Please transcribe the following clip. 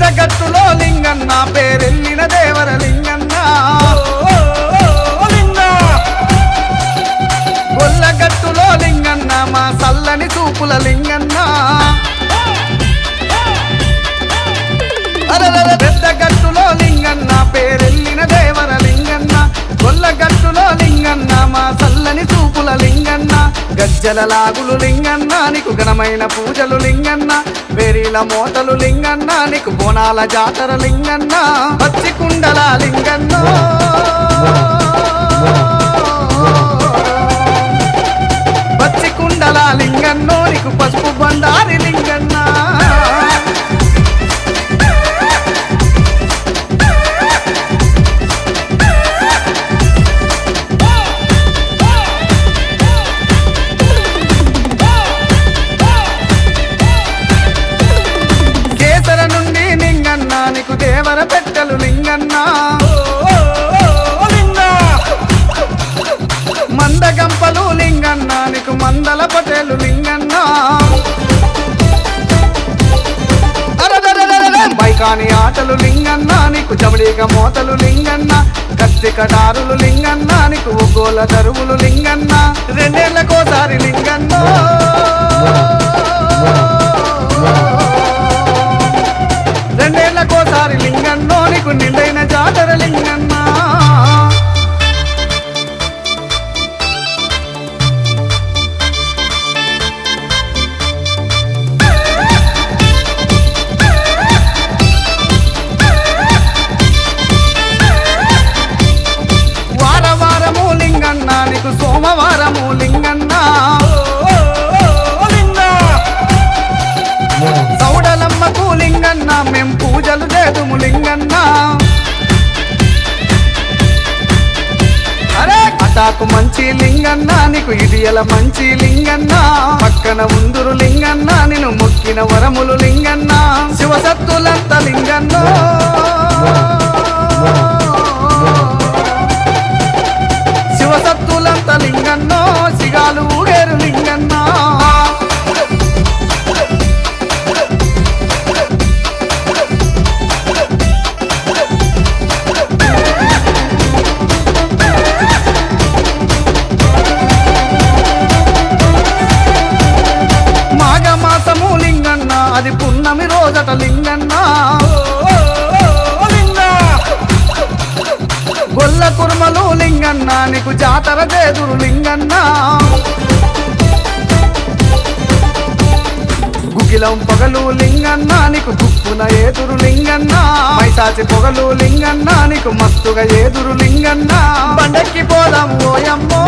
పెద్ద గట్టులో లింగన్న పేరెళ్ళిన దేవర లింగన్న గొల్ల గట్టులో లింగన్న మా సల్లని చూపుల లింగన్న పెద్ద గట్టులో లింగన్న పేరెళ్ళిన దేవర లింగన్న గొల్ల గట్టులో లింగన్న మా సల్లని చూపుల లింగన్న గజ్జల లాగులు లింగన్న నీకు ఘనమైన పూజలు లింగన్న వేరీల మోతలు లింగన్న నీకు బోనాల జాతర లింగన్న పచ్చి కుండల లింగన్న పచ్చి కుండల లింగన్నో నీకు పసుపు బండారి లింగన్న నీకు దేవర పెట్టలు లింగన్న మందగంపలు లింగన్న నీకు మందల పటేలు లింగన్న బైకాని ఆటలు లింగన్న నీకు జబడీగ మోతలు లింగన్న కత్తి కటారులు లింగన్న నీకు ఒగ్గోల దరువులు లింగన్న రెండేళ్లకోసారి లింగన్న రెండేళ్లకోసారి లింగన్నో నీకు నిండైన జాతర లింగన్న వారవారము లింగన్న నీకు సోమవారము లింగన్న సౌడలమ్మకు లింగన్న మేం పూజలు చేదుము లింగన్న అరే అటాకు మంచి లింగన్న నీకు ఇడియల మంచి లింగన్న పక్కన ఉందురు లింగన్న నిన్ను మొక్కిన వరములు లింగన్న శివసత్తులంత లింగన్న శివసత్తులంత లింగన్నో సిగాలు ఊగేరు లింగన్న అది పున్నమి రోజట లింగన్న గొల్ల కుర్మలు లింగన్న నీకు జాతర చేదురు లింగన్న గుగిలం పొగలు లింగన్న నీకు దుప్పున ఏదురు లింగన్న మైసాచి పొగలు లింగన్న నీకు మస్తుగా ఏదురు లింగన్న బండెక్కి పోదాం ఓయమ్మో